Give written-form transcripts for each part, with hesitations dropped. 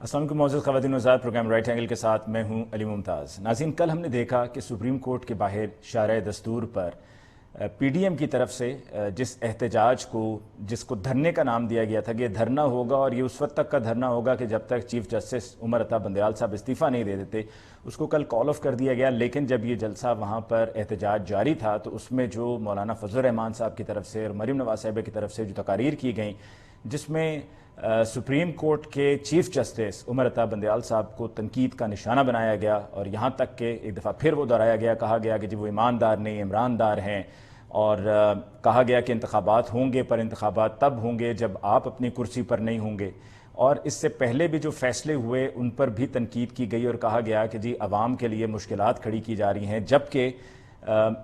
السلام علیکم معزز خواتین و حضرات، پروگرام رائٹ اینگل کے ساتھ میں ہوں علی ممتاز۔ ناظرین، کل ہم نے دیکھا کہ سپریم کورٹ کے باہر شارع دستور پر پی ڈی ایم کی طرف سے جس احتجاج کو جس کو دھرنے کا نام دیا گیا تھا کہ یہ دھرنا ہوگا اور یہ اس وقت تک کا دھرنا ہوگا کہ جب تک چیف جسٹس عمر عطا بندیال صاحب استعفیٰ نہیں دے دیتے، اس کو کل کال آف کر دیا گیا۔ لیکن جب یہ جلسہ وہاں پر احتجاج جاری تھا تو اس میں جو مولانا فضل الرحمان صاحب کی طرف سے اور مریم نواز صاحبہ کی طرف سے جو تقاریر کی گئیں، جس میں سپریم کورٹ کے چیف جسٹس عمر عطا بندیال صاحب کو تنقید کا نشانہ بنایا گیا، اور یہاں تک کہ ایک دفعہ پھر وہ دہرایا گیا، کہا گیا کہ جی وہ ایماندار نہیں عمراندار ہیں، اور کہا گیا کہ انتخابات ہوں گے پر انتخابات تب ہوں گے جب آپ اپنی کرسی پر نہیں ہوں گے۔ اور اس سے پہلے بھی جو فیصلے ہوئے ان پر بھی تنقید کی گئی اور کہا گیا کہ جی عوام کے لیے مشکلات کھڑی کی جا رہی ہیں، جبکہ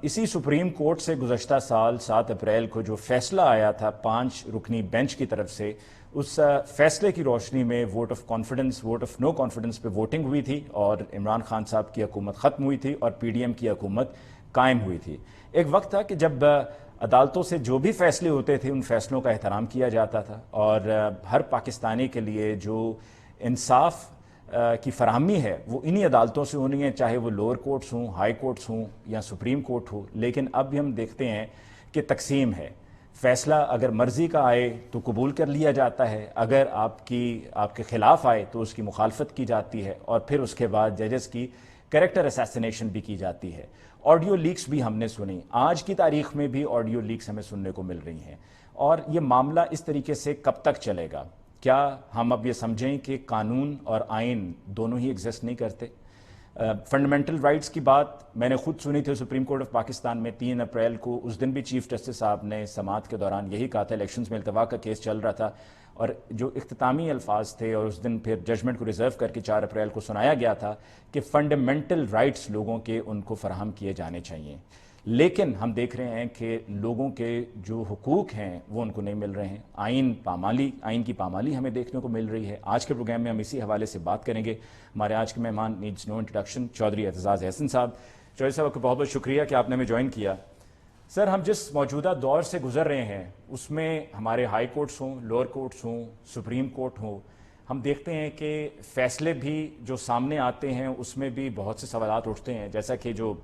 اسی سپریم کورٹ سے گزشتہ سال 7 اپریل کو جو فیصلہ آیا تھا 5 رکنی بینچ کی طرف سے، اس فیصلے کی روشنی میں ووٹ آف نو کانفیڈنس پہ ووٹنگ ہوئی تھی اور عمران خان صاحب کی حکومت ختم ہوئی تھی اور پی ڈی ایم کی حکومت قائم ہوئی تھی۔ ایک وقت تھا کہ جب عدالتوں سے جو بھی فیصلے ہوتے تھے ان فیصلوں کا احترام کیا جاتا تھا، اور ہر پاکستانی کے لیے جو انصاف کی فراہمی ہے وہ انہی عدالتوں سے ہونی ہے، چاہے وہ لوور کورٹس ہوں، ہائی کورٹس ہوں یا سپریم کورٹ ہو۔ لیکن اب بھی ہم دیکھتے ہیں کہ تقسیم ہے، فیصلہ اگر مرضی کا آئے تو قبول کر لیا جاتا ہے، اگر آپ کے خلاف آئے تو اس کی مخالفت کی جاتی ہے، اور پھر اس کے بعد ججز کی کریکٹر اسیسینیشن بھی کی جاتی ہے۔ آڈیو لیکس بھی ہم نے سنی، آج کی تاریخ میں بھی آڈیو لیکس ہمیں سننے کو مل رہی ہیں، اور یہ معاملہ اس طریقے سے کب تک چلے گا؟ کیا ہم اب یہ سمجھیں کہ قانون اور آئین دونوں ہی ایگزسٹ نہیں کرتے؟ فنڈامنٹل رائٹس کی بات میں نے خود سنی تھی سپریم کورٹ آف پاکستان میں 3 اپریل کو، اس دن بھی چیف جسٹس صاحب نے سماعت کے دوران یہی کہا تھا، الیکشنز میں التوا کا کیس چل رہا تھا، اور جو اختتامی الفاظ تھے اور اس دن پھر ججمنٹ کو ریزرو کر کے 4 اپریل کو سنایا گیا تھا کہ فنڈامنٹل رائٹس لوگوں کے ان کو فراہم کیے جانے چاہیے۔ لیکن ہم دیکھ رہے ہیں کہ لوگوں کے جو حقوق ہیں وہ ان کو نہیں مل رہے ہیں، آئین کی پامالی ہمیں دیکھنے کو مل رہی ہے۔ آج کے پروگرام میں ہم اسی حوالے سے بات کریں گے۔ ہمارے آج کے مہمان نیڈز نو انٹروڈکشن، چودھری اعتزاز احسن صاحب۔ چودھری صاحب، آپ کو بہت بہت شکریہ کہ آپ نے ہمیں جوائن کیا۔ سر، ہم جس موجودہ دور سے گزر رہے ہیں اس میں ہمارے ہائی کورٹس ہوں، لوور کورٹس ہوں، سپریم کورٹ ہوں، ہم دیکھتے ہیں کہ فیصلے بھی جو سامنے آتے ہیں اس میں بھی بہت سے سوالات اٹھتے ہیں، جیسا کہ جو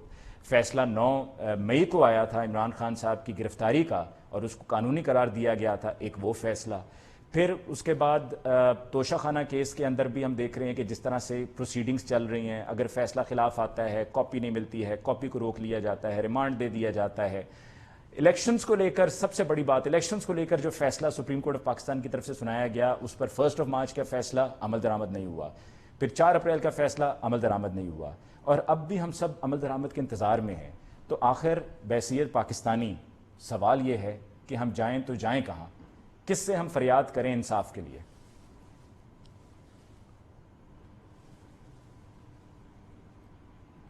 فیصلہ 9 مئی کو آیا تھا عمران خان صاحب کی گرفتاری کا اور اس کو قانونی قرار دیا گیا تھا، ایک وہ فیصلہ۔ پھر اس کے بعد توشہ خانہ کیس کے اندر بھی ہم دیکھ رہے ہیں کہ جس طرح سے پروسیڈنگز چل رہی ہیں، اگر فیصلہ خلاف آتا ہے، کاپی نہیں ملتی ہے، کاپی کو روک لیا جاتا ہے، ریمانڈ دے دیا جاتا ہے۔ الیکشنز کو لے کر سب سے بڑی بات، الیکشنز کو لے کر جو فیصلہ سپریم کورٹ آف پاکستان کی طرف سے سنایا گیا اس پر 1 مارچ کا فیصلہ عمل درآمد نہیں ہوا، پھر 4 اپریل کا فیصلہ عمل درآمد نہیں ہوا، اور اب بھی ہم سب عمل درآمد کے انتظار میں ہیں۔ تو آخر بحیثیت پاکستانی سوال یہ ہے کہ ہم جائیں تو جائیں کہاں؟ کس سے ہم فریاد کریں انصاف کے لیے؟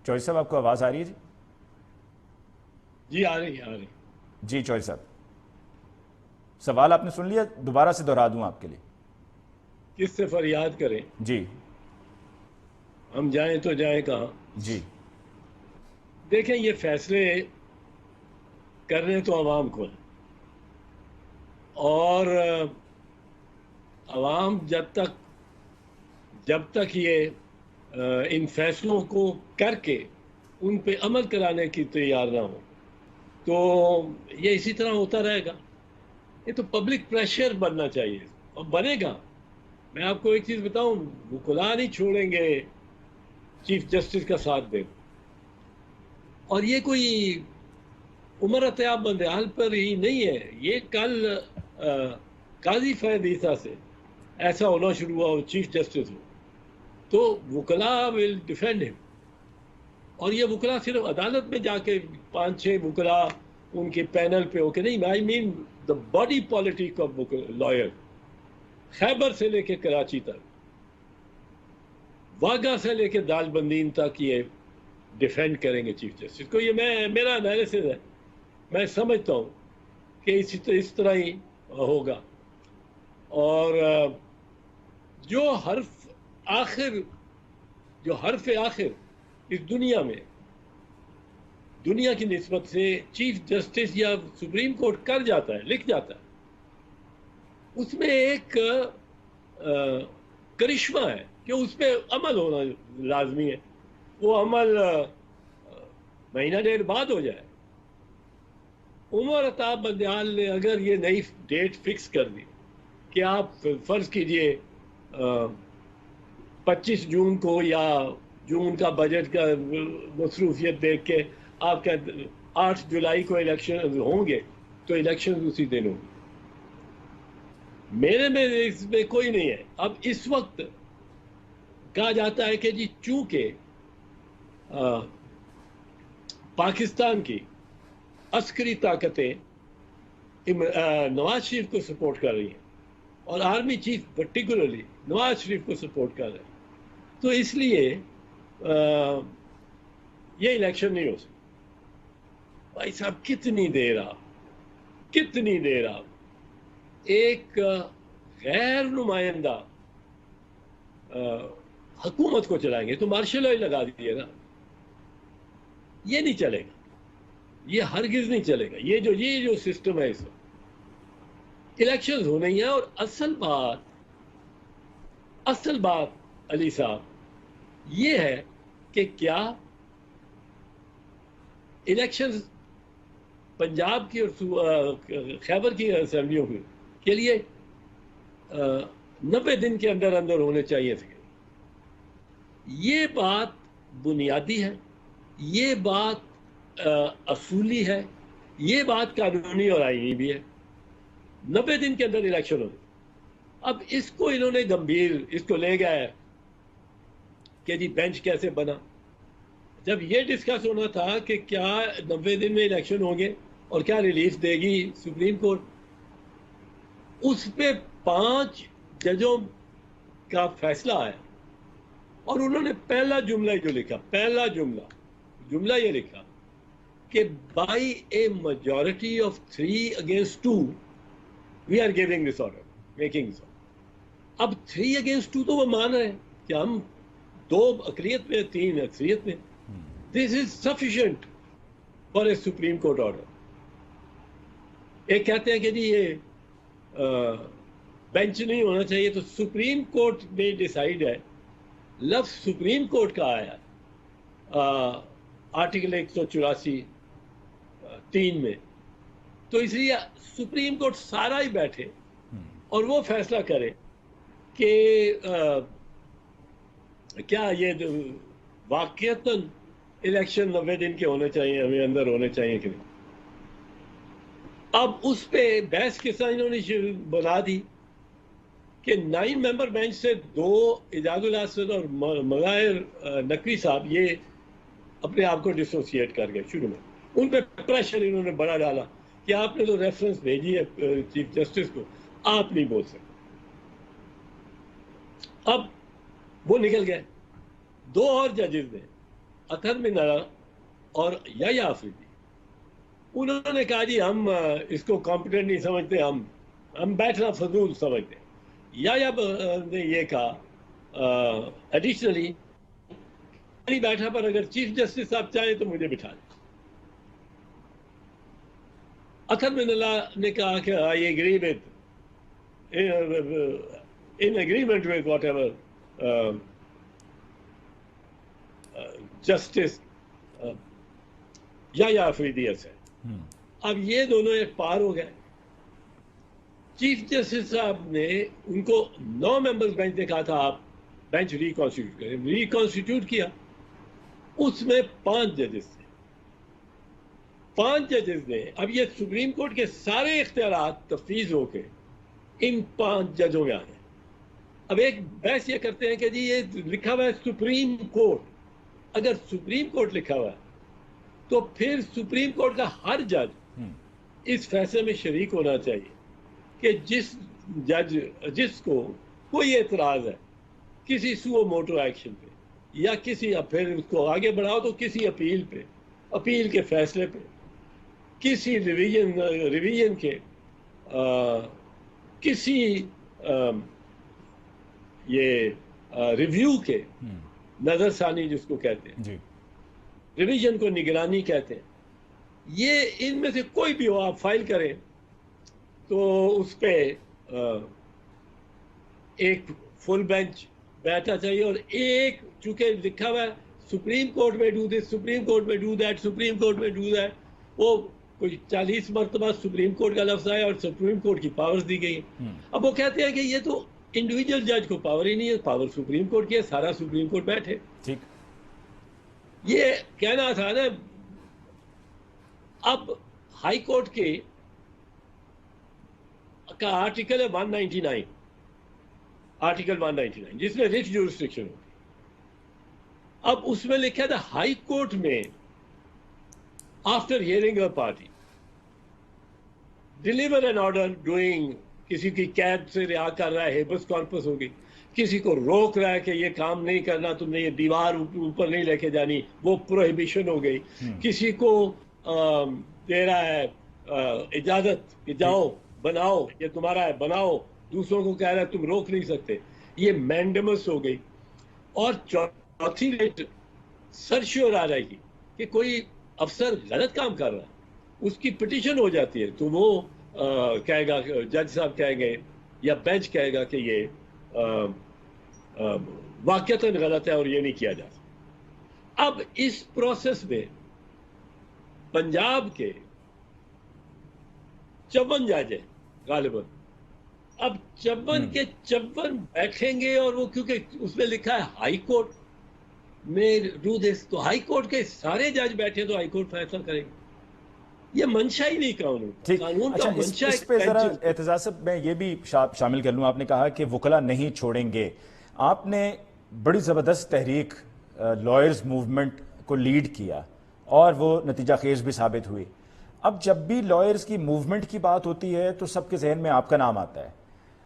چوہدری صاحب، آپ کو آواز آ رہی ہے؟ جی آ رہی ہے۔ جی چوہدری صاحب، سوال آپ نے سن لیا، دوبارہ سے دہرا دوں آپ کے لیے؟ کس سے فریاد کریں؟ جی، ہم جائیں تو جائیں کہاں؟ جی، دیکھیں، یہ فیصلے کرنے تو عوام کو ہیں، اور عوام جب تک یہ ان فیصلوں کو کر کے ان پہ عمل کرانے کی تیار نہ ہو تو یہ اسی طرح ہوتا رہے گا۔ یہ تو پبلک پریشر بننا چاہیے، اور بنے گا۔ میں آپ کو ایک چیز بتاؤں، وکلاء نہیں چھوڑیں گے چیف جسٹس کا ساتھ دیں، اور یہ کوئی عمر عطا بندیال پر ہی نہیں ہے، یہ کل قاضی فہد عیسیٰ سے ایسا ہونا شروع ہوا، وہ چیف جسٹس ہو تو وکلاء ول ڈیفینڈ ہم، اور یہ وکلاء صرف عدالت میں جا کے 5-6 وکلاء ان کے پینل پہ ہو کے نہیں، I mean the body politic of lawyer, Khyber سے لے کے کراچی تک، واگا سے لے کے داج بندین تک یہ ڈیفینڈ کریں گے چیف جسٹس کو۔ یہ میرا انالیسس ہے، میں سمجھتا ہوں کہ اس طرح ہی ہوگا۔ اور جو حرف آخر اس دنیا میں، دنیا کی نسبت سے چیف جسٹس یا سپریم کورٹ کر جاتا ہے، لکھ جاتا ہے، اس میں ایک کرشمہ ہے کہ اس پہ عمل ہونا لازمی ہے. وہ عمل مہینہ ڈیڑھ بعد ہو جائے. عمر عطاب بندیال نے اگر یہ نئی ڈیٹ فکس کر دی کہ آپ فرض کیجئے 25 جون کو یا جون کا بجٹ کا مصروفیت دیکھ کے آپ کا 8 جولائی کو الیکشن ہوں گے تو الیکشن اسی دن ہوں گے. میرے میں اس میں کوئی نہیں ہے. اب اس وقت کہا جاتا ہے کہ جی چونکہ پاکستان کی عسکری طاقتیں نواز شریف کو سپورٹ کر رہی ہیں اور army chief particularly Nawaz Sharif کو سپورٹ کر رہے ہیں تو اس لیے یہ الیکشن نہیں ہو سکتا. بھائی صاحب کتنی دیر آپ ایک غیر نمائندہ حکومت کو چلائیں گے؟ تو مارشل لاء لگا دیجیے نا. یہ نہیں چلے گا, یہ ہرگز نہیں چلے گا. یہ جو سسٹم ہے اس وقت الیکشنز ہونے ہی ہیں. اور اصل بات علی صاحب یہ ہے کہ کیا الیکشنز پنجاب کی اور خیبر کی اسمبلیوں کے لیے 90 دن کے اندر ہونے چاہیے تھے. یہ بات بنیادی ہے, یہ بات اصولی ہے, یہ بات قانونی اور آئینی بھی ہے. 90 دن کے اندر الیکشن ہونے. اب اس کو انہوں نے اس کو لے گئے کہ جی بینچ کیسے بنا. جب یہ ڈسکس ہونا تھا کہ کیا 90 دن میں الیکشن ہوں گے اور کیا ریلیف دے گی سپریم کورٹ, اس پہ 5 ججوں کا فیصلہ آیا اور انہوں نے پہلا جملہ جو لکھا, جملہ یہ لکھا کہ by a majority of 3 against 2 we are giving this order, making this order. اب 3 against 2 تو وہ مان رہے ہیں کہ ہم 2 اقلیت میں 3 اکثریت میں. This is sufficient for a Supreme Court order. ایک کہتے ہیں کہ جی یہ بینچ نہیں ہونا چاہیے, تو سپریم کورٹ نے ڈیسائیڈ ہے, لفظ سپریم کورٹ کا آیا آرٹیکل 184 3 میں, تو اس لیے سپریم کورٹ سارا ہی بیٹھے اور وہ فیصلہ کرے کہ کیا یہ واقعتاً الیکشن 90 دن کے ہونے چاہیے, ہمیں اندر ہونے چاہیے کہ نہیں. اب اس پہ بحث کے ساتھ انہوں نے بنا دی کہ 9 ممبر بینچ سے 2 اعجاز الاسد اور مظاہر نقوی صاحب یہ اپنے آپ کو ڈسوسیٹ کر گئے شروع میں. ان پہ پریشر انہوں نے بڑا ڈالا کہ آپ نے تو ریفرنس بھیجی ہے چیف جسٹس کو, آپ نہیں بول سکتے. اب وہ نکل گئے. 2 اور ججز نے, اطہر بن علا اور یحییٰ آفریدی, انہوں نے کہا جی ہم اس کو کمپیٹنٹ نہیں سمجھتے, ہم بیٹھنا فضول سمجھتے ہیں. یحییٰ نے یہ کہا ایڈیشنلی میری بیٹھا پر اگر چیف جسٹس صاحب چاہیں تو مجھے بٹھا دیں. اطہر بن علا نے کہا کہ I agree with in agreement with whatever justice Yahya Afridi سے. اب یہ دونوں ایک پار ہو گئے. چیف جسٹس صاحب نے ان کو 9 ممبرز بینچ نے کہا تھا آپ بینچ ریکانسٹیٹیوٹ کریں, ریکانسٹیٹیوٹ کیا. اس میں 5 ججز تھے. 5 ججز نے, اب یہ سپریم کورٹ کے سارے اختیارات تفویض ہو کے ان 5 ججوں میں آ گئے. اب ایک بحث یہ کرتے ہیں کہ جی یہ لکھا ہوا ہے سپریم کورٹ. اگر سپریم کورٹ لکھا ہوا ہے تو پھر سپریم کورٹ کا ہر جج اس فیصلے میں شریک ہونا چاہیے کہ جس کو کوئی اعتراض ہے کسی سو موٹو ایکشن پہ یا کسی, پھر اس کو آگے بڑھاؤ تو کسی اپیل پہ, اپیل کے فیصلے پہ, کسی ریویژن کے, کسی یہ ریویو کے, نظر ثانی جس کو کہتے ہیں, ریویژن کو نگرانی کہتے ہیں. یہ ان میں سے کوئی بھی ہو آپ فائل کریں تو اس پہ ایک فل بینچ بیٹھنا چاہیے. اور ایک چونکہ لکھا ہوا ہے سپریم کورٹ میں ڈو دس, سپریم کورٹ میں ڈو دیٹ, سپریم کورٹ میں ڈو دیٹ, وہ کوئی 40 مرتبہ سپریم کورٹ کا لفظ آیا اور سپریم کورٹ کی پاورز دی گئی. اب وہ کہتے ہیں کہ یہ تو انڈیویجول جج کو پاور ہی نہیں ہے, پاور سپریم کورٹ کی ہے, سارا سپریم کورٹ بیٹھے. ٹھیک, یہ کہنا تھا نا. اب ہائی کورٹ کے کا آرٹیکل ہے 199, آرٹیکل 199 جس میں ریٹ جورسڈکشن ہوتی. اب اس میں لکھا تھا ہائی کورٹ میں after hearing a party deliver an order doing, کسی کی قید سے رہا کر رہا ہے, ہیبس کارپس ہو گئی, کسی کو روک رہا ہے کہ یہ کام نہیں کرنا, تم نے یہ دیوار اوپر نہیں لے کے جانی, وہ پروہیبیشن ہو گئی. کسی کو دے رہا ہے اجازت کہ جاؤ بناؤ, یہ تمہارا ہے بناؤ, دوسروں کو کہہ رہا ہے تم روک نہیں سکتے, یہ مینڈمس ہو گئی. اور چوتھی ریٹ سرشیور آ جائے گی کہ کوئی افسر غلط کام کر رہا ہے, اس کی پٹیشن ہو جاتی ہے, تو وہ کہے گا, جج صاحب کہیں گے یا بینچ کہے گا کہ یہ واقعتاً غلط ہے اور یہ نہیں کیا جا سکتا. اب اس پروسیس میں پنجاب کے 54 جج ہیں غالباً. اب 54 کے 54 بیٹھیں گے, اور وہ کیونکہ اس میں لکھا ہے ہائی کورٹ میں ڈو دس, تو ہائی کورٹ کے سارے جج بیٹھے تو ہائی کورٹ فیصلہ کرے گا. یہ منشا ہی نہیں قانون, قانون کا منشا. اس پہ ذرا اعتزاز صاحب میں یہ بھی شامل کر لوں. آپ نے کہا کہ وکلا نہیں چھوڑیں گے. آپ نے بڑی زبردست تحریک لائرز موومنٹ کو لیڈ کیا اور وہ نتیجہ خیز بھی ثابت ہوئی. اب جب بھی لائرز کی موومنٹ کی بات ہوتی ہے تو سب کے ذہن میں آپ کا نام آتا ہے,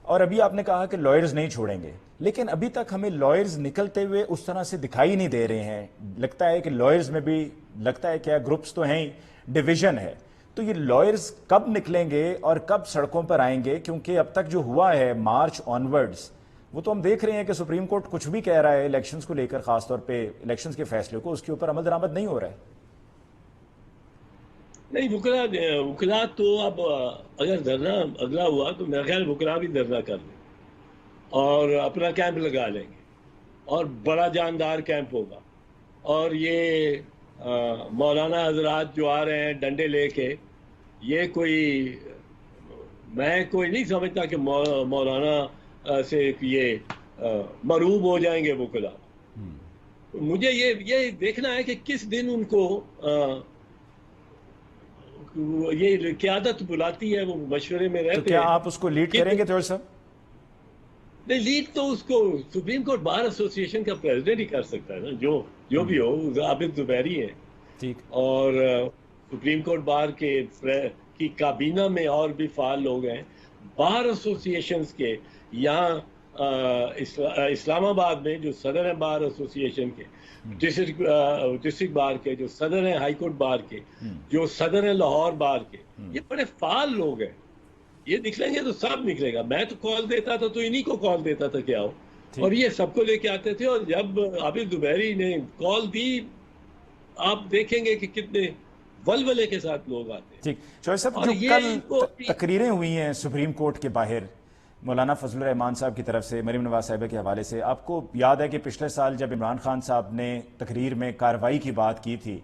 اور ابھی آپ نے کہا کہ لائرز نہیں چھوڑیں گے, لیکن ابھی تک ہمیں لائرز نکلتے ہوئے اس طرح سے دکھائی نہیں دے رہے ہیں. لگتا ہے کہ لائرز میں بھی لگتا ہے کیا گروپس تو ہیں, ڈویژن ہے. تو یہ لائرز کب نکلیں گے اور کب سڑکوں پر آئیں گے؟ کیونکہ اب تک جو ہوا ہے مارچ آنورڈز, وہ تو ہم دیکھ رہے ہیں کہ سپریم کورٹ کچھ بھی کہہ رہا ہے الیکشنز کو لے کر, خاص طور پہ الیکشنز کے فیصلے کو, اس کے اوپر عمل درآمد نہیں ہو رہا ہے. نہیں, وکلا تو اب اگر دھرنا اگلا ہوا تو میرا خیال وکلا بھی دھرنا کر لیں اور اپنا کیمپ لگا لیں گے, اور بڑا جاندار کیمپ ہوگا. اور یہ مولانا حضرات جو آ رہے ہیں ڈنڈے لے کے, یہ کوئی, میں کوئی نہیں سمجھتا کہ مولانا سے یہ مرعوب ہو جائیں گے وکلا. مجھے یہ دیکھنا ہے کہ کس دن ان کو یہ قیادت بلاتی ہے, وہ مشورے میں رہتے ہیں. تو کیا آپ اس کو لیڈ کریں گے تھوڑا سا؟ نہیں, لیڈ تو اس کو سپریم کورٹ بار ایسوسی ایشن کا پریزیڈنٹ ہی کر سکتا ہے نا, جو بھی ہو. عابد زبیری ہے, ٹھیک, اور سپریم کورٹ بار کی کابینہ میں اور بھی فعال لوگ ہیں. بار ایسوسی ایشنز کے یہاں اسلام آباد میں جو صدر ہیں بار ایسوسی ایشن کے, ڈسٹرکٹ بار کے جو صدر ہیں, ہائی کورٹ بار کے جو صدر ہیں لاہور بار کے, یہ بڑے فعال لوگ ہیں. یہ نکلیں گے تو سب نکلے گا. میں تو کال دیتا تھا تو انہی کو کال دیتا تھا کہ آؤ, اور یہ سب کو لے کے آتے تھے. اور جب عابد زبیری نے کال دی, آپ دیکھیں گے کہ کتنے ولولے کے ساتھ لوگ آتے ہیں. ٹھیک, چوہے صاحب, جو کل تقریریں ہوئی ہیں سپریم کورٹ کے باہر مولانا فضل الرحمان صاحب کی طرف سے, مریم نواز صاحبہ کے حوالے سے, آپ کو یاد ہے کہ پچھلے سال جب عمران خان صاحب نے تقریر میں کارروائی کی بات کی تھی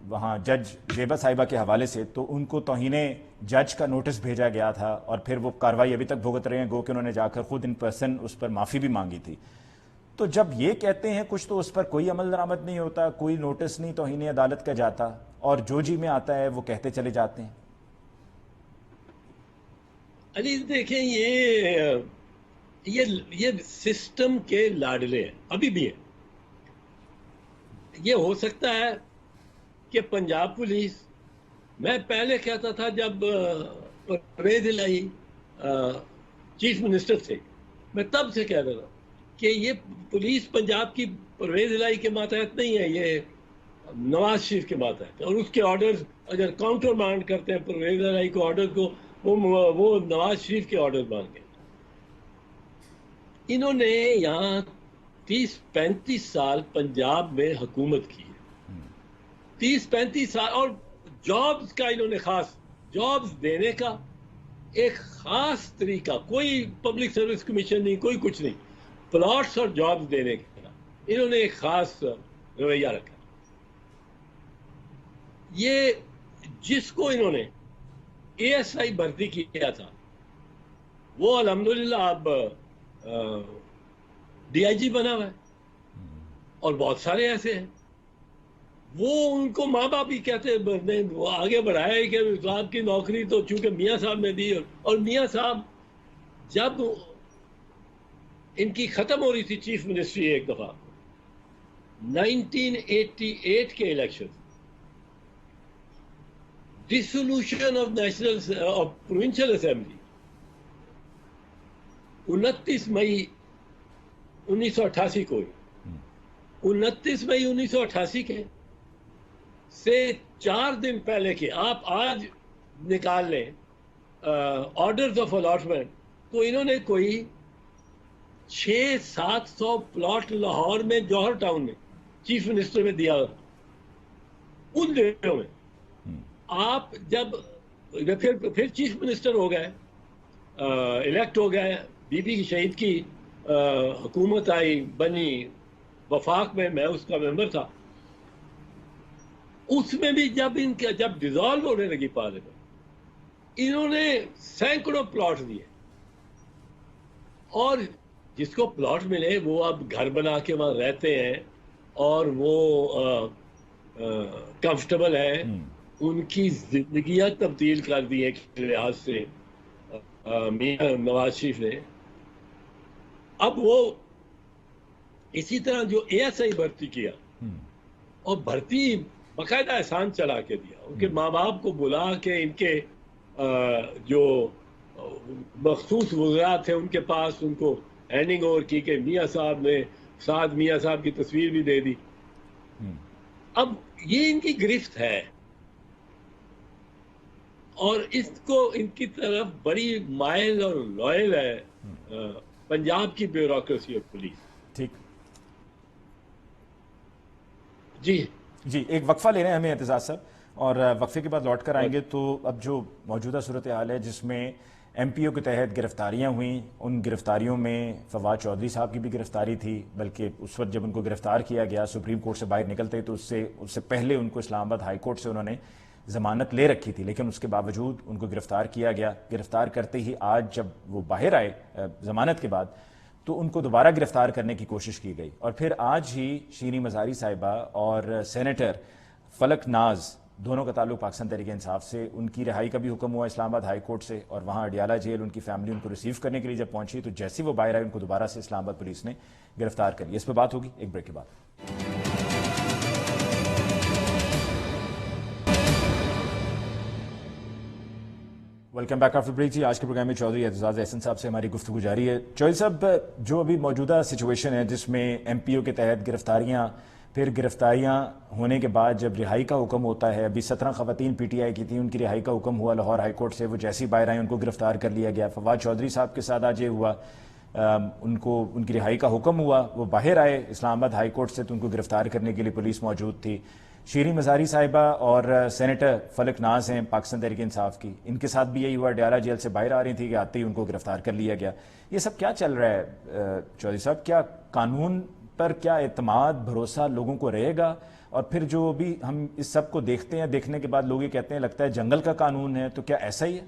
وہاں جج زیبا صاحبہ کے حوالے سے, تو ان کو توہین جج کا نوٹس بھیجا گیا تھا, اور پھر وہ کارروائی ابھی تک بھگت رہے ہیں, گو کہ انہوں نے جا کر خود ان پرسن اس پر معافی بھی مانگی تھی. تو جب یہ کہتے ہیں کچھ تو اس پر کوئی عمل درآمد نہیں ہوتا, کوئی نوٹس نہیں توہین عدالت کا جاتا, اور جو جی میں آتا ہے وہ کہتے چلے جاتے ہیں. علی دیکھیں, یہ سسٹم کے لاڈلے ہیں, ابھی بھی ہیں. یہ ہو سکتا ہے کہ پنجاب پولیس, میں پہلے کہتا تھا جب پرویز الہی چیف منسٹر تھے, میں تب سے کہتا تھا کہ یہ پولیس پنجاب کی پرویز الہی کے ماتحت نہیں ہے, یہ نواز شریف کے ماتحت ہے. اور اس کے آرڈرز اگر کاؤنٹر مانڈ کرتے ہیں پرویز الہی کو آرڈر کو, وہ نواز شریف کے آرڈر مان گئے. انہوں نے یہاں 30-35 سال پنجاب میں حکومت کی ہے, 30-35 سال, اور جابز کا انہوں نے خاص جابز دینے کا ایک خاص طریقہ, کوئی پبلک سروس کمیشن نہیں, کوئی کچھ نہیں, پلاٹس اور جابز دینے کا انہوں نے ایک خاص رویہ رکھا. یہ جس کو انہوں نے اے ایس آئی بھرتی کیا تھا وہ الحمدللہ اب ڈی آئی جی بنا ہوا ہے, اور بہت سارے ایسے ہیں. وہ ان کو ماں باپ ہی کہتے ہیں, وہ آگے بڑھایا ہے کہ صاحب کی نوکری تو چونکہ میاں صاحب نے دی, اور میاں صاحب جب ان کی ختم ہو رہی تھی چیف منسٹری ایک دفعہ 1988 کے election, dissolution of national of provincial assembly 29 مئی 1988 کو, 29 مئی 1988 کے سے 4 دن پہلے کے آپ آج نکال لیں آرڈرز آف الاٹمنٹ, تو انہوں نے کوئی 600-700 پلاٹ لاہور میں جوہر ٹاؤن میں چیف منسٹر میں دیا ان دنوں میں. آپ جب پھر چیف منسٹر ہو گئے, الیکٹ ہو گئے, بی بی شہید کی حکومت آئی بنی وفاق میں, میں اس کا ممبر تھا. اس میں بھی جب ڈیزالو ہونے لگی پارلیمنٹ, انہوں نے سینکڑوں پلاٹ دیے, اور جس کو پلاٹ ملے وہ اب گھر بنا کے وہاں رہتے ہیں اور وہ کمفرٹیبل ہیں, ان کی زندگیاں تبدیل کر دی ہیں کسی لحاظ سے میاں نواز شریف نے. اب وہ اسی طرح جو اے ایس آئی بھرتی کیا, اور بھرتی باقاعدہ احسان چلا کے دیا, ان کے ماں باپ کو بلا کے ان کے جو مخصوص وزراء تھے ان کے پاس ان کو ہینڈنگ اوور کی کہ میاں صاحب نے ساتھ میاں صاحب کی تصویر بھی دے دی. اب یہ ان کی گرفت ہے, اور اس کو ان کی طرف بڑی مائل اور لائل ہے پنجاب کی بیوروکریسی اور پولیس. ٹھیک جی جی, ایک وقفہ لے رہے ہیں ہمیں اعتزاز صاحب, اور وقفے کے بعد لوٹ کر آئیں گے. تو اب جو موجودہ صورتحال ہے جس میں ایم پی او کے تحت گرفتاریاں ہوئیں, ان گرفتاریوں میں فواد چودھری صاحب کی بھی گرفتاری تھی, بلکہ اس وقت جب ان کو گرفتار کیا گیا سپریم کورٹ سے باہر نکلتے تو اس سے پہلے ان کو اسلام آباد ہائی کورٹ سے انہوں نے ضمانت لے رکھی تھی, لیکن اس کے باوجود ان کو گرفتار کیا گیا. گرفتار کرتے ہی آج جب وہ باہر آئے ضمانت کے بعد تو ان کو دوبارہ گرفتار کرنے کی کوشش کی گئی, اور پھر آج ہی شیریں مزاری صاحبہ اور سینیٹر فلک ناز دونوں کا تعلق پاکستان تحریک انصاف سے, ان کی رہائی کا بھی حکم ہوا اسلام آباد ہائی کورٹ سے, اور وہاں اڈیالہ جیل ان کی فیملی ان کو ریسیو کرنے کے لیے جب پہنچی تو جیسے وہ باہر آئے ان کو دوبارہ سے اسلام آباد پولیس نے گرفتار کر لیا. اس پہ بات ہوگی ایک بریک کے بعد. Welcome back after break. جی, آج کے پروگرام میں چودھری اعتزاز احسن صاحب سے ہماری گفتگو جاری ہے. چودھری صاحب, جو ابھی موجودہ سچویشن ہے جس میں ایم پی او کے تحت گرفتاریاں, پھر گرفتاریاں ہونے کے بعد جب رہائی کا حکم ہوتا ہے, ابھی 17 خواتین پی ٹی آئی کی تھیں, ان کی رہائی کا حکم ہوا لاہور ہائی کورٹ سے, وہ جیسے ہی باہر آئیں ان کو گرفتار کر لیا گیا. فواد چودھری صاحب کے ساتھ آج یہ ہوا, ان کی رہائی کا حکم ہوا, وہ باہر آئے اسلام آباد ہائی کورٹ سے تو ان کو گرفتار کرنے کے لیے پولیس موجود تھی. شیریں مزاری صاحبہ اور سینیٹر فلک ناز ہیں پاکستان تحریک انصاف کی, ان کے ساتھ بھی یہی ہوا, اڈیالہ جیل سے باہر آ رہی تھی کہ آتے ہی ان کو گرفتار کر لیا گیا. یہ سب کیا چل رہا ہے چودھری صاحب؟ کیا قانون پر کیا اعتماد بھروسہ لوگوں کو رہے گا؟ اور پھر جو بھی ہم اس سب کو دیکھتے ہیں, دیکھنے کے بعد لوگ یہ کہتے ہیں لگتا ہے جنگل کا قانون ہے, تو کیا ایسا ہی ہے؟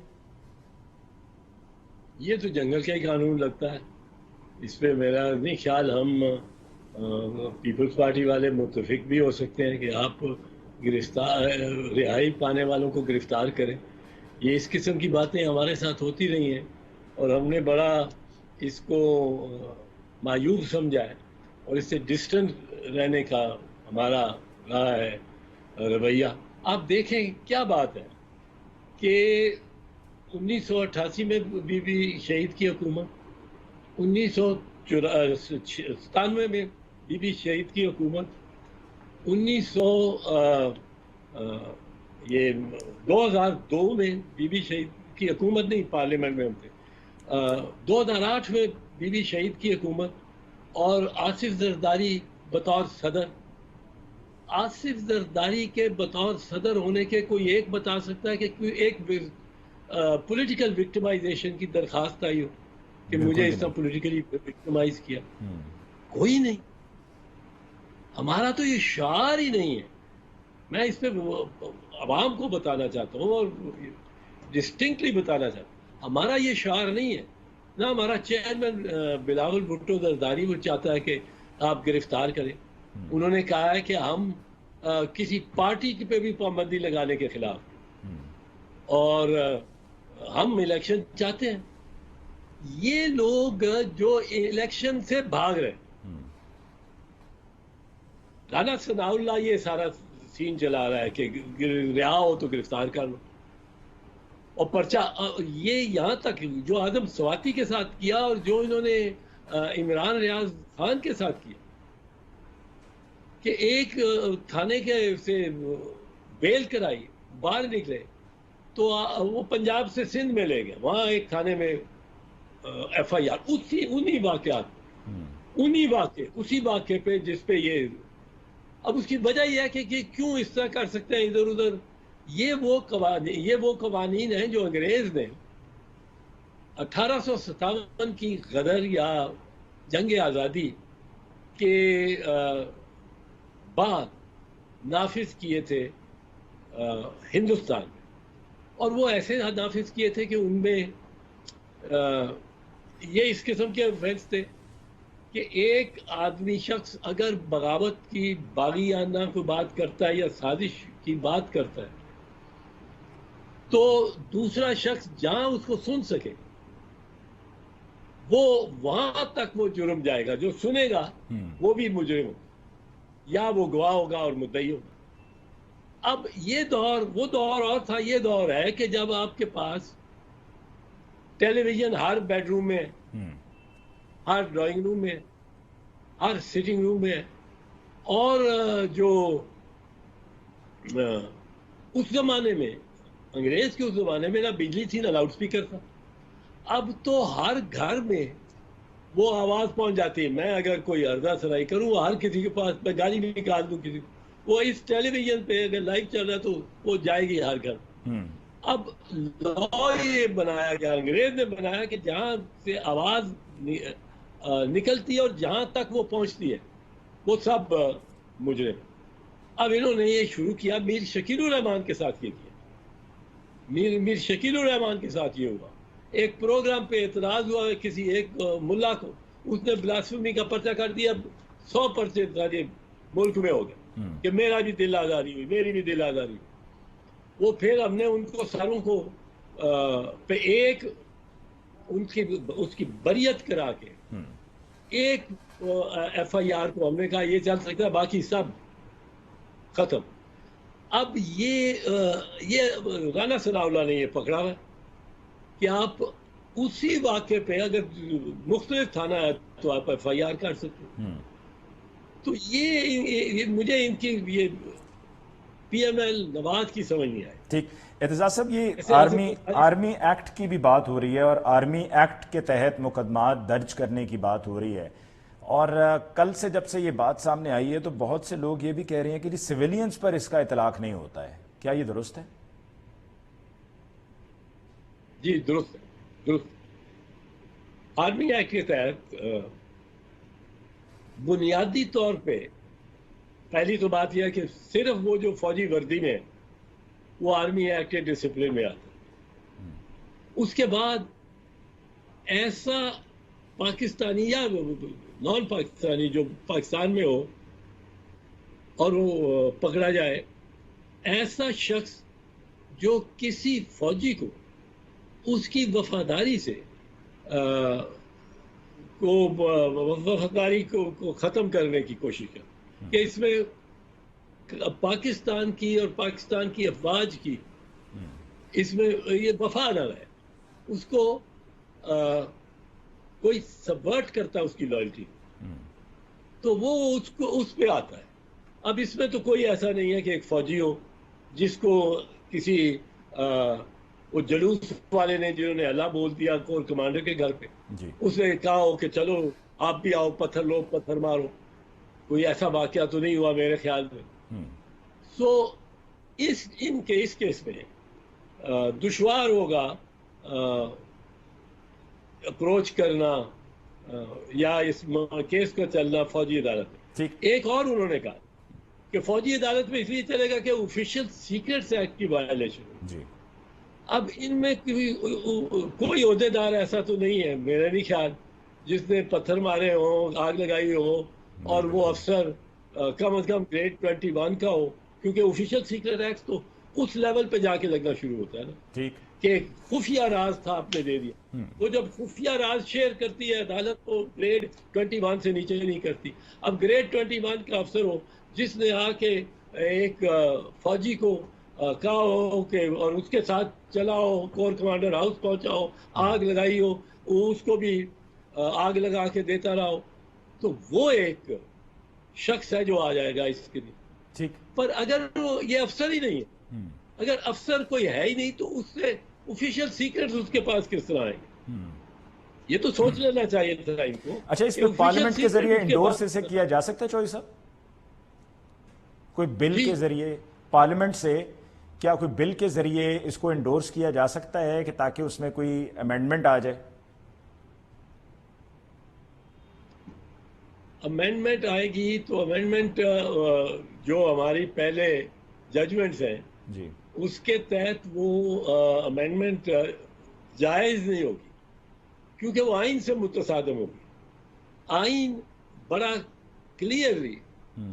یہ تو جنگل کا ہی قانون لگتا ہے, اس پہ میرا نہیں خیال ہم پیپلز پارٹی والے متفق بھی ہو سکتے ہیں کہ آپ رہائی پانے والوں کو گرفتار کریں. یہ اس قسم کی باتیں ہمارے ساتھ ہوتی رہی ہیں, اور ہم نے بڑا اس کو مایوب سمجھا ہے, اور اس سے ڈسٹنس رہنے کا ہمارا رہا ہے رویہ. آپ دیکھیں کیا بات ہے کہ 1988 میں بی بی شہید کی حکومت, 1997 میں بی بی شہید کی حکومت, 2002 میں بی بی شہید کی حکومت نہیں, پارلیمنٹ میں ہم تھے, 2008 میں بی بی شہید کی حکومت, اور آصف زرداری بطور صدر. آصف زرداری کے بطور صدر ہونے کے کوئی ایک بتا سکتا ہے کہ کوئی ایک پولیٹیکل وکٹمائزیشن کی درخواست آئی ہو؟ کہ مجھے اس طرح پولیٹیکلی وکٹمائز کیا. کوئی نہیں. ہمارا تو یہ شعار ہی نہیں ہے. میں اس پہ عوام کو بتانا چاہتا ہوں اور ڈسٹنکٹلی بتانا چاہتا ہوں, ہمارا یہ شعار نہیں ہے. نہ ہمارا چیئرمین بلاول بھٹو زرداری وہ چاہتا ہے کہ آپ گرفتار کریں. انہوں نے کہا ہے کہ ہم کسی پارٹی پہ بھی پابندی لگانے کے خلاف, اور ہم الیکشن چاہتے ہیں. یہ لوگ جو الیکشن سے بھاگ رہے, رانا ثناء اللہ یہ سارا سین چلا رہا ہے کہ رہا ہو تو گرفتار کر لو, اور پرچہ یہ یہاں تک جو اعظم سواتی کے ساتھ کیا اور جو انہوں نے عمران ریاض خان کے ساتھ کیا کہ ایک تھانے کے سے بیل کرائی, باہر نکلے تو وہ پنجاب سے سندھ میں لے گئے, وہاں ایک تھانے میں ایف آئی آر انہی واقعات, اسی واقعے پہ جس پہ یہ. اب اس کی وجہ یہ ہے کہ کیوں اس طرح کر سکتے ہیں ادھر ادھر. یہ وہ قوانین ہیں جو انگریز نے 1857 کی غدر یا جنگ آزادی کے بعد نافذ کیے تھے ہندوستان میں, اور وہ ایسے نافذ کیے تھے کہ ان میں یہ اس قسم کے آفینس تھے کہ ایک آدمی شخص اگر بغاوت کی باغیانہ کو بات کرتا ہے یا سازش کی بات کرتا ہے تو دوسرا شخص جہاں اس کو سن سکے وہ وہاں تک وہ جرم جائے گا, جو سنے گا وہ بھی مجرم ہوگا یا وہ گواہ ہوگا اور مدعی ہوگا. اب یہ دور وہ دور اور تھا, یہ دور ہے کہ جب آپ کے پاس ٹیلی ویژن ہر بیڈ روم میں, ہر ڈرائنگ روم میں, ہر سٹنگ روم میں, اور جو اس زمانے میں انگریز کے اس زمانے میں نہ بجلی تھی نہ لاؤڈ سپیکر تھا. اب تو ہر گھر میں وہ آواز پہنچ جاتی ہے. میں اگر کوئی عرضہ سرائی کروں ہر کسی کے پاس, میں گالی بھی نکال دوں کسی کو, وہ اس ٹیلی ویژن پہ اگر لائیو چل رہا ہے تو وہ جائے گی ہر گھر. اب لا یہ بنایا گیا, انگریز نے بنایا کہ جہاں سے آواز نکلتی ہے اور جہاں تک وہ پہنچتی ہے وہ سب مجرم. اب انہوں نے یہ شروع کیا, میر شکیل الرحمان کے ساتھ یہ کیا. میر شکیل الرحمان کے ساتھ یہ ہوا. ایک پروگرام پہ اعتراض ہوا کسی ایک ملا کو, اس نے بلاسفیمی کا پرچہ کر دیا, 100 پرچے ملک میں ہو گئے کہ میرا بھی دل آزاری ہوئی, میری بھی دل آزاری ہوئی. وہ پھر ہم نے ان کو ساروں کو پہ ایک اس کی بریت کرا کے ایک ایف آئی آر کو ہم نے کہا یہ چل سکتا ہے, باقی سب ختم. اب یہ رانا ثناء اللہ نے یہ پکڑا ہوا کہ آپ اسی واقعے پہ اگر مختلف تھانہ ہے تو آپ ایف آئی آر کر سکتے ہیں. تو یہ مجھے ان کی یہ پی ایم ایل نواز کی سمجھ نہیں آئی. ٹھیک, اعتزاز صاحب یہ آرمی ایکٹ کی بھی بات ہو رہی ہے اور آرمی ایکٹ کے تحت مقدمات درج کرنے کی بات ہو رہی ہے, اور کل سے جب سے یہ بات سامنے آئی ہے تو بہت سے لوگ یہ بھی کہہ رہے ہیں کہ سویلینز پر اس کا اطلاق نہیں ہوتا ہے. کیا یہ درست ہے؟ جی درست ہے, درست. آرمی ایکٹ کے تحت بنیادی طور پہ پہلی تو بات یہ ہے کہ صرف وہ جو فوجی وردی میں وہ آرمی ایکٹ کے ڈسپلن میں آتا ہے. اس کے بعد ایسا پاکستانی یا نان پاکستانی جو پاکستان میں ہو اور وہ پکڑا جائے, ایسا شخص جو کسی فوجی کو اس کی وفاداری سے وفاداری کو ختم کرنے کی کوشش کر کہ اس میں پاکستان کی اور پاکستان کی افواج کی اس میں یہ وفا نہ رہے, اس کو کوئی سبورٹ کرتا ہے اس کی لائلٹی, تو وہ اس پہ آتا ہے. اب اس میں تو کوئی ایسا نہیں ہے کہ ایک فوجی ہو جس کو کسی وہ جلوس والے نے جنہوں نے اللہ بول دیا کور کمانڈر کے گھر پہ, اس نے کہا ہو کہ چلو آپ بھی آؤ, پتھر لو پتھر مارو. کوئی ایسا واقعہ تو نہیں ہوا میرے خیال میں. سو اس کیس میں دشوار ہوگا اپروچ کرنا یا اس کیس کا چلنا فوجی عدالت میں. ٹھیک. ایک اور انہوں نے کہا کہ فوجی عدالت میں اس لیے چلے گا کہ آفیشیل سیکریٹس ایکٹ کی وائلیشن. جی. اب ان میں کوئی عہدے دار ایسا تو نہیں ہے میرا نہیں خیال جس نے پتھر مارے ہوں، آگ لگائی ہو اور وہ افسر کم از کم گریڈ 21 کا ہو، کیونکہ آفیشیل سیکریٹ ایکٹ تو اس لیول پہ جا کے لگنا شروع ہوتا ہے نا. ٹھیک. کہ خفیہ راز تھا آپ نے دے دیا. وہ جب خفیہ راز شیئر کرتی ہے عدالت تو گریڈ 21 سے نیچے نہیں کرتی. اب گریڈ 21 کا افسر ہو جس نے آ کے ایک فوجی کو کہا ہو کہ اور اس کے ساتھ چلا ہو، کور کمانڈر ہاؤس پہنچا ہو، آگ لگائی ہو، اس کو بھی آگ لگا کے دیتا رہا ہو، تو وہ ایک شخص ہے جو آ جائے گا اس کے لیے. ٹھیک. پر اگر وہ یہ افسر ہی نہیں ہے، اگر افسر کوئی ہے ہی نہیں تو اس سے آفیشیل سیکریٹس اس کے پاس کس طرح آئیں گے؟ یہ تو سوچ لینا چاہیے تھا ان کو. اچھا، اس پہ پارلیمنٹ کے ذریعے انڈورس اسے کیا جا سکتا ہے چوہدری صاحب؟ کوئی بل کے ذریعے پارلیمنٹ سے کیا کوئی بل کے ذریعے اس کو انڈورس کیا جا سکتا ہے کہ تاکہ اس میں کوئی امینڈمنٹ آ جائے؟ امینڈمنٹ آئے گی تو امینڈمنٹ جو ہماری پہلے ججمنٹس ہیں جی اس کے تحت وہ امینڈمنٹ جائز نہیں ہوگی، کیونکہ وہ آئین سے متصادم ہوگی. آئین بڑا کلیئرلی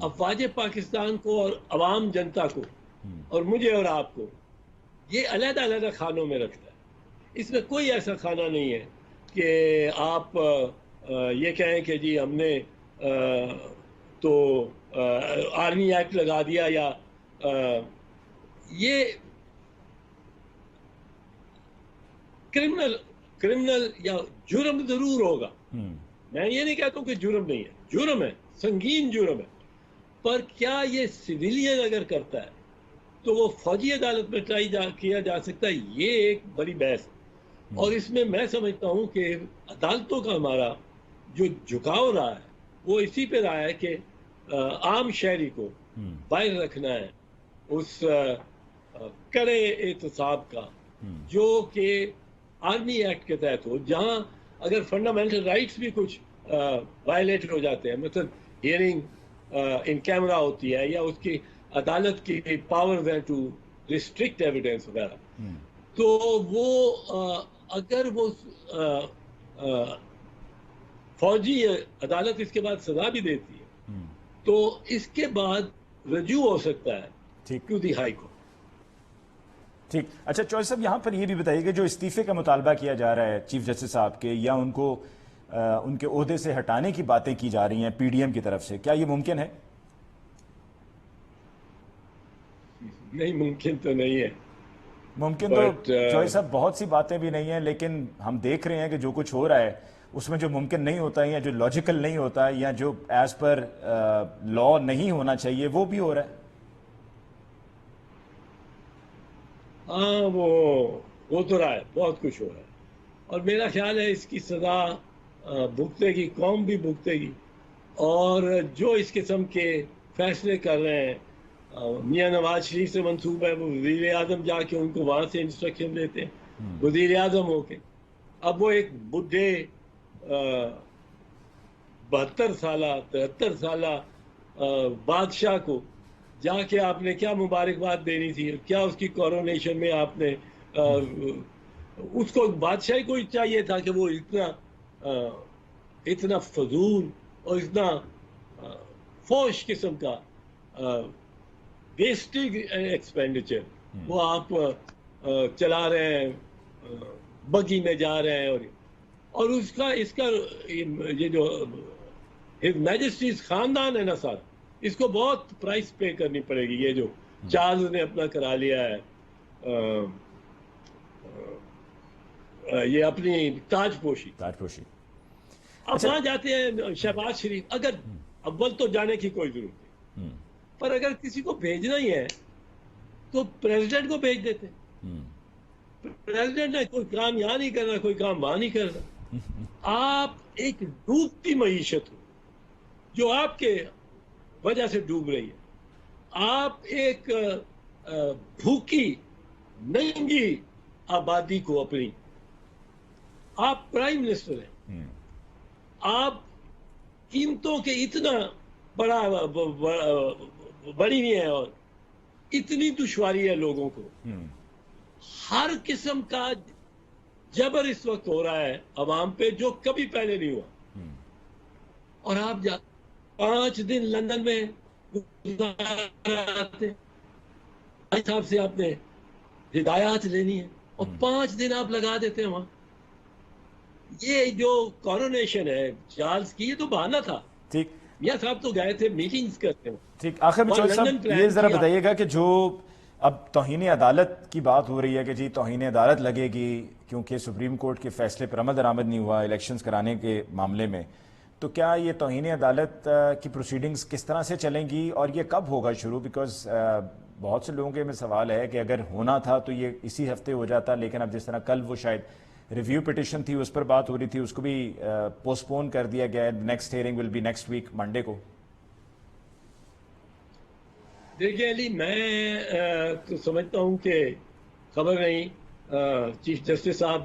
افواج پاکستان کو اور عوام جنتا کو اور مجھے اور آپ کو یہ علیحدہ علیحدہ خانوں میں رکھتا ہے. اس میں کوئی ایسا خانہ نہیں ہے کہ آپ یہ کہیں کہ جی ہم نے تو آرمی ایکٹ لگا دیا یا یہ کرمنل یا جرم ضرور ہوگا. میں یہ نہیں کہتا ہوں کہ جرم نہیں ہے، جرم ہے، سنگین جرم ہے. پر کیا یہ سویلین اگر کرتا ہے تو وہ فوجی عدالت میں ٹرائی کیا جا سکتا ہے؟ یہ ایک بڑی بحث ہے. اور اس میں میں سمجھتا ہوں کہ عدالتوں کا ہمارا جو جھکاؤ رہا ہے وہ اسی پہ رہا ہے کہ عام شہری کو باہر رکھنا ہے اس کڑے احتساب کا جو کہ آرمی ایکٹ کے تحت ہو، جہاں اگر فنڈامنٹل رائٹس بھی کچھ وائلیٹ ہو جاتے ہیں، مثلا ہیئرنگ ان کیمرہ ہوتی ہے یا اس کی عدالت کی پاورز ہیں ٹو ریسٹرکٹ ایویڈنس وغیرہ، تو وہ اگر وہ فوجی عدالت اس کے بعد سزا بھی دیتی ہے تو اس کے بعد رجوع ہو سکتا ہے ٹو دی ہائی کورٹ. ٹھیک. اچھا چوہدری صاحب، یہاں پر یہ بھی بتائیے کہ جو استعفے کا مطالبہ کیا جا رہا ہے چیف جسٹس صاحب کے، یا ان کو ان کے عہدے سے ہٹانے کی باتیں کی جا رہی ہیں پی ڈی ایم کی طرف سے، کیا یہ ممکن ہے؟ نہیں، ممکن تو نہیں ہے. ممکن تو چوہدری صاحب بہت سی باتیں بھی نہیں ہیں، لیکن ہم دیکھ رہے ہیں کہ جو کچھ ہو رہا ہے اس میں جو ممکن نہیں ہوتا ہے یا جو لاجیکل نہیں ہوتا ہے یا جو ایز پر لا نہیں ہونا چاہیے وہ بھی ہو رہا ہے. ہاں، وہ تو رہا ہے، بہت کچھ ہو رہا ہے. اور میرا خیال ہے اس کی سزا بھگتے گی، قوم بھی بھگتے گی. اور جو اس قسم کے فیصلے کر رہے ہیں، میاں نواز شریف سے منسوب ہے، وہ وزیر اعظم جا کے ان کو وہاں سے انسٹرکشن دیتے ہیں وزیر اعظم ہو کے. اب وہ ایک بڈھے 72 سالہ 73 سالہ بادشاہ کو جا کے آپ نے کیا مبارکباد دینی تھی؟ کیا اس کی کورونیشن میں آپ نے اس کو بادشاہی کو چاہیے تھا کہ وہ اتنا فضول اور اتنا فوش قسم کا ویسٹنگ ایکسپینڈیچر وہ آپ چلا رہے ہیں، بگی میں جا رہے ہیں. اور اس کا یہ جو ہز میجسٹیز خاندان ہے نا سر، اس کو بہت پرائس پے کرنی پڑے گی. یہ جو چارلز نے اپنا کرا لیا ہے یہ اپنی تاج پوشی. اب وہاں جاتے ہیں شہباز شریف، اگر اول تو جانے کی کوئی ضرورت نہیں، پر اگر کسی کو بھیجنا ہی ہے تو پریزیڈنٹ کو بھیج دیتے. پریزیڈنٹ نے کوئی کام یہاں نہیں کرنا، کوئی کام وہاں نہیں کرنا. آپ ایک ڈوبتی معیشت ہو جو آپ کے وجہ سے ڈوب رہی ہے، آپ ایک بھوکی ننگی آبادی کو اپنی آپ پرائم منسٹر ہیں, آپ قیمتوں کے اتنا بڑی ہوئی ہے اور اتنی دشواری ہے لوگوں کو, ہر قسم کا جبر اس وقت ہو رہا ہے عوام پہ جو کبھی پہلے نہیں ہوا, اور آپ 5 دن لندن میں گزارتے صاحب سے آپ نے ہدایات لینی ہے اور 5 دن آپ لگا دیتے ہیں وہاں. یہ جو کورونیشن ہے چارلز کی, یہ تو بہانہ تھا. ٹھیک میاں صاحب تو گئے تھے میٹنگز کرتے ہیں. ٹھیک, آخر میں چوہدری صاحب یہ ذرا بتائیے گا کہ جو اب توہین عدالت کی بات ہو رہی ہے کہ جی توہین عدالت لگے گی کیونکہ سپریم کورٹ کے فیصلے پر عمل درآمد نہیں ہوا الیکشنز کرانے کے معاملے میں, تو کیا یہ توہین عدالت کی پروسیڈنگز کس طرح سے چلیں گی اور یہ کب ہوگا شروع؟ بیکاز بہت سے لوگوں کے میں سوال ہے کہ اگر ہونا تھا تو یہ اسی ہفتے ہو جاتا, لیکن اب جس طرح کل وہ شاید ریویو پٹیشن تھی اس پر بات ہو رہی تھی, اس کو بھی پوسٹ پون کر دیا گیا ہے. Next hearing will be next week Monday کو. دیکھیے علی, میں تو سمجھتا ہوں کہ خبر نہیں چیف جسٹس صاحب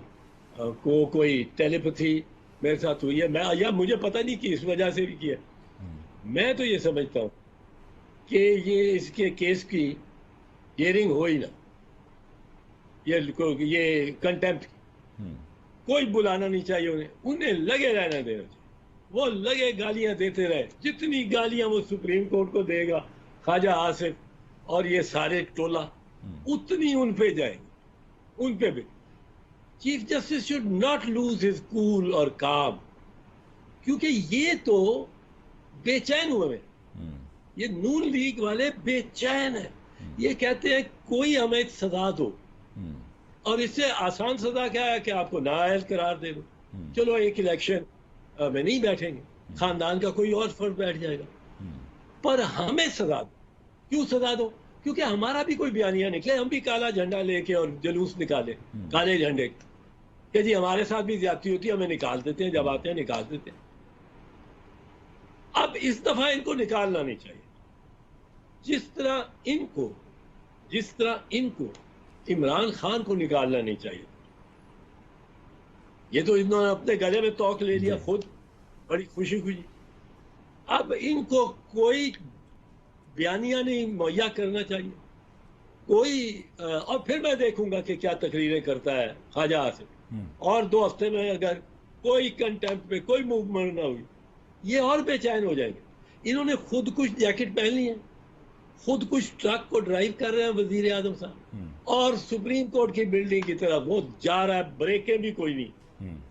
کو کوئی ٹیلیپتھی میرے ساتھ ہوئی ہے, یا مجھے پتہ نہیں کہ اس وجہ سے بھی کیا. میں تو یہ سمجھتا ہوں کہ یہ اس کے کیس کی ہیئرنگ ہو ہی نہ, یہ کنٹیمپٹ کوئی بلانا نہیں چاہیے, انہیں لگے رہنا دینا چاہیے. وہ لگے گالیاں دیتے رہے, جتنی گالیاں وہ سپریم کورٹ کو دے گا خواجہ آصف اور یہ سارے ٹولہ, اتنی ان پہ جائیں گے, ان پہ بھی. Chief justice should not lose his cool اور کام, کیونکہ یہ تو بے چین ہوئے ہیں. یہ نون لیگ والے بے چین ہیں, یہ کہتے ہیں کوئی ہمیں سزا دو, اور اس سے آسان سزا کیا ہے کہ آپ کو نااہل قرار دے دو. چلو ایک الیکشن میں نہیں بیٹھیں گے, خاندان کا کوئی اور فرد بیٹھ جائے گا, پر ہمیں سزا دو. کیوں سزا دو؟ کیونکہ ہمارا بھی کوئی بیانیہ نکلے, ہم بھی کالا جھنڈا لے کے اور جلوس نکالے کالے جھنڈے کہ جی ہمارے ساتھ بھی زیادتی ہوتی ہے, ہمیں نکال دیتے ہیں, جب آتے ہیں نکال دیتے ہیں. اب اس دفعہ ان کو نکالنا نہیں چاہیے. جس طرح ان کو عمران خان کو نکالنا نہیں چاہیے. یہ تو انہوں نے اپنے گلے میں توق لے لیا خود, بڑی خوشی خوشی. اب ان کو کوئی بیانیہ نہیں مہیا کرنا چاہیے کوئی, اور پھر میں دیکھوں گا کہ کیا تقریریں کرتا ہے خواجہ آصف. اور 2 ہفتے میں اگر کوئی کنٹیمپٹ پہ کوئی موومنٹ نہ ہوئی, یہ اور بے چین ہو جائیں گے. انہوں نے خود کچھ جیکٹ پہن لی ہے, خود کچھ ٹرک کو ڈرائیو کر رہے ہیں وزیر اعظم صاحب, اور سپریم کورٹ کی بلڈنگ کی طرف وہ جا رہا ہے, بریکیں بھی کوئی نہیں,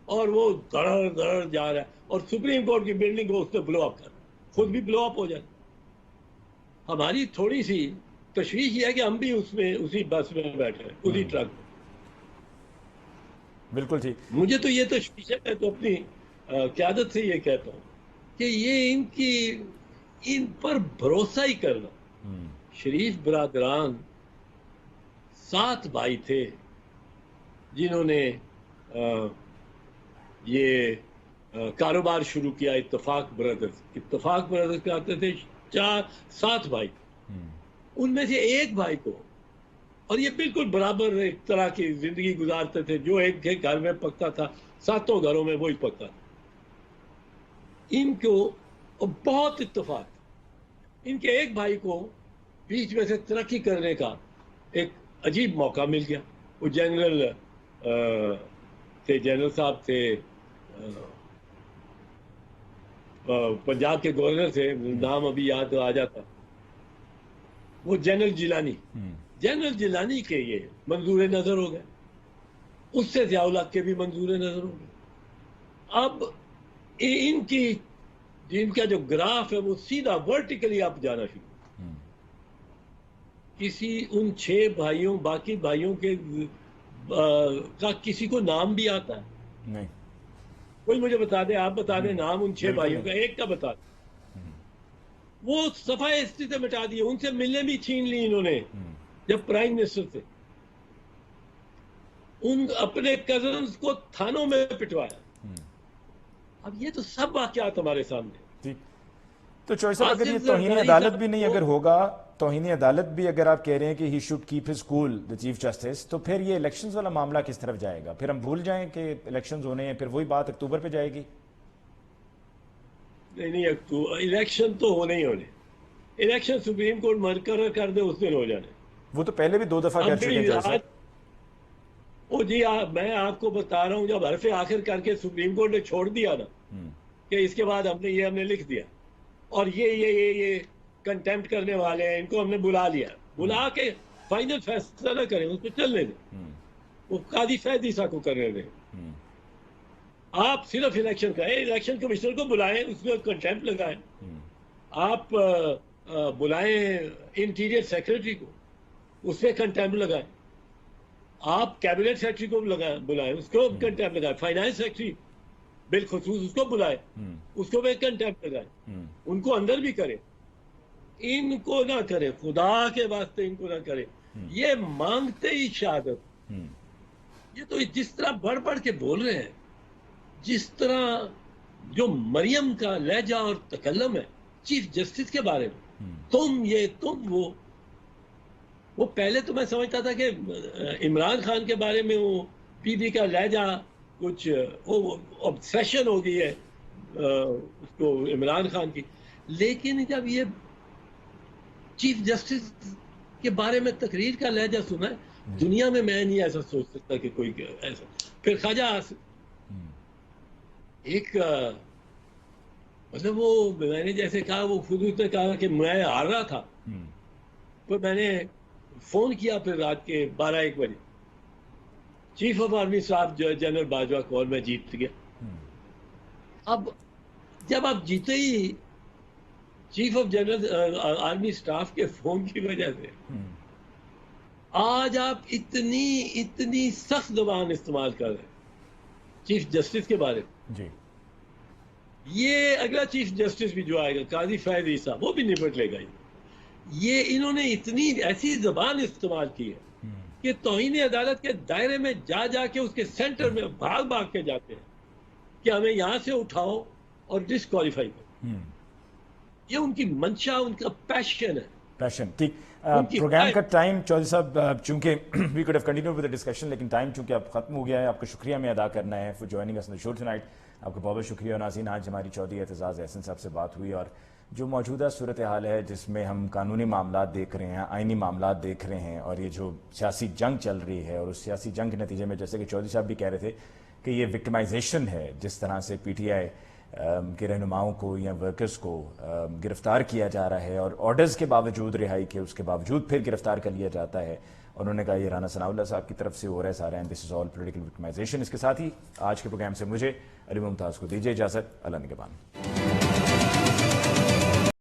اور وہ دھڑ دھڑ جا رہا ہے, اور سپریم کورٹ کی بلڈنگ کو اس پہ بلو اپ کر رہا ہے, خود بھی بلو اپ ہو جائے. ہماری تھوڑی سی تشویش یہ ہے کہ ہم بھی اسی بس میں بیٹھے ہیں, اسی ٹرک میں. بالکل ٹھیک. مجھے تو یہ تشویش ہے, میں تو اپنی قیادت سے یہ کہتا ہوں کہ یہ ان پر بھروسہ ہی کرنا. شریف برادران 7 بھائی تھے جنہوں نے یہ کاروبار شروع کیا, اتفاق بردرز کہتے تھے. 7 بھائی, ان میں سے ایک بھائی کو, اور یہ بالکل برابر ایک طرح کی زندگی گزارتے تھے, جو ایک گھر میں پکتا تھا 7 گھروں میں وہی پکتا تھا. ان کو بہت اتفاق, ان کے ایک بھائی کو بیچ میں سے ترقی کرنے کا ایک عجیب موقع مل گیا. وہ جنرل صاحب تھے, پنجاب کے گورنر تھے, نام ابھی یاد آ جاتا, وہ جنرل جیلانی کے یہ منظور نظر ہو گئے, اس سے ضیاء الحق کے بھی منظور نظر ہو گئے. اب ان کا جو گراف ہے وہ سیدھا ورٹیکلی اپ جانا شروع. ان 6 بھائیوں, باقی بھائیوں کے کا کسی کو نام بھی آتا ہے؟ نہیں. کوئی مجھے بتا دے, آپ بتا دیں نام ان 6 بھائیوں کا, ایک کا بتا دیں. وہ صفحہ ہسٹری سے مٹا دیے, ان سے ملنے بھی چھین لی انہوں نے جب پرائم منسٹر تھے. ان اپنے کزنز کو تھانوں میں پٹوایا. اب یہ تو سب واقعات ہمارے سامنے. تو چوہدری صاحب اگر یہ توہین عدالت بھی نہیں اگر ہوگا توہین عدالت بھی اگر آپ کہہ رہے ہیں کہ he should keep his cool the chief justice, تو پھر یہ الیکشنز والا معاملہ کس طرف جائے گا؟ پھر ہم بھول جائیں کہ الیکشنز ہونے ہیں، پھر وہی بات اکتوبر پہ جائے گی؟ نہیں الیکشن تو ہونے ہی ہونے، الیکشن سپریم کورٹ مقرر کر دے اس دن ہو جانے۔ وہ تو پہلے بھی 2 دفعہ کر چکے ہیں جج صاحب۔ وہ جی میں آپ کو بتا رہا ہوں، جب حرف آخر کر کے سپریم کورٹ نے چھوڑ دیا نا کہ اس کے بعد ہم نے لکھ دیا، اور یہ کنٹمپٹ کرنے والے ہیں، ان کو ہم نے بلا لیا، بلا کے فائنل فیصلہ نہ کریں، اس پہ چلنے دیں، وہ قاضی فیض عیسیٰ کو کرنے دیں۔ آپ صرف الیکشن کا الیکشن کمشنر کو بلائیں، اس میں کنٹمپٹ لگائیں، آپ بلائیں انٹیریئر سیکرٹری کو، اس پہ کنٹمپٹ لگائیں، آپ کیبنٹ سیکرٹری کو بلائیں، اس کو کنٹمپٹ لگائیں، فائنانس سیکرٹری بالخصوص اس کو بلائیں، اس کو بھی کنٹمپٹ لگائیں، ان کو اندر بھی کریں، ان کو نہ کریں، خدا کے واسطے ان کو نہ کریں۔ یہ مانگتے ہی شہادت، یہ تو جس طرح بڑھ بڑھ کے بول رہے ہیں، جس طرح جو مریم کا لہجہ اور تکلم ہے چیف جسٹس کے بارے میں، تم وہ پہلے تو میں سمجھتا تھا کہ عمران خان کے بارے میں وہ پی بی کا لہجہ کچھ obsession ہو گئی ہے اس کو عمران خان کی، لیکن جب یہ چیف جسٹس کے بارے میں تقریر کا لہجہ سنا ہے، دنیا میں نہیں ایسا سوچ سکتا کہ کوئی ایسا۔ پھر خواجہ ایک مطلب وہ میں نے جیسے کہا، وہ خود اس نے کہا کہ میں ہار رہا تھا، تو میں نے فون کیا پھر رات کے 12-1 بجے، چیف آف آرمی صاحب جنرل باجوہ کو، اور میں جیت گیا۔ اب جب آپ جیتے ہی chief of general army staff کے فون کی وجہ سے آج آپ اتنی سخت زبان استعمال کر رہے ہیں چیف جسٹس کے بارے میں، جی یہ اگلا چیف جسٹس بھی جو آئے گا قاضی فیض عیسیٰ، وہ بھی نپٹ لے گا۔ یہ انہوں نے اتنی ایسی زبان استعمال کی ہے کہ توہین عدالت کے دائرے میں جا کے اس کے سینٹر میں بھاگ کے جاتے ہیں کہ ہمیں یہاں سے اٹھاؤ اور ڈسکوالیفائی کرو۔ یہ ان کی منشا، ان کا پیشن ہے، پیشن۔ ٹھیک، پروگرام کا ٹائم چودھری صاحب چونکہ we could have continued with the discussion, لیکن ٹائم چونکہ اب ختم ہو گیا ہے۔ آپ کا شکریہ میں ادا کرنا ہے for joining us in the show tonight. آپ کا بہت بہت شکریہ ناظرین۔ آج ہماری چودھری اعتزاز احسن صاحب سے بات ہوئی، اور جو موجودہ صورتحال ہے جس میں ہم قانونی معاملات دیکھ رہے ہیں، آئینی معاملات دیکھ رہے ہیں، اور یہ جو سیاسی جنگ چل رہی ہے، اور اس سیاسی جنگ کے نتیجے میں جیسے کہ چودھری صاحب بھی کہہ رہے تھے کہ یہ وکٹمائزیشن ہے، جس طرح سے پی ٹی آئی کے رہنماؤں کو یا ورکرز کو گرفتار کیا جا رہا ہے، اور آرڈرز کے باوجود، رہائی کے اس کے باوجود پھر گرفتار کر لیا جاتا ہے۔ اور انہوں نے کہا یہ رانا ثناء اللہ صاحب کی طرف سے ہو رہا ہے سارا، and this is all political victimisation. اس کے ساتھ ہی آج کے پروگرام سے مجھے علی ممتاز کو دیجیے اجازت۔ اللہ نگہبان۔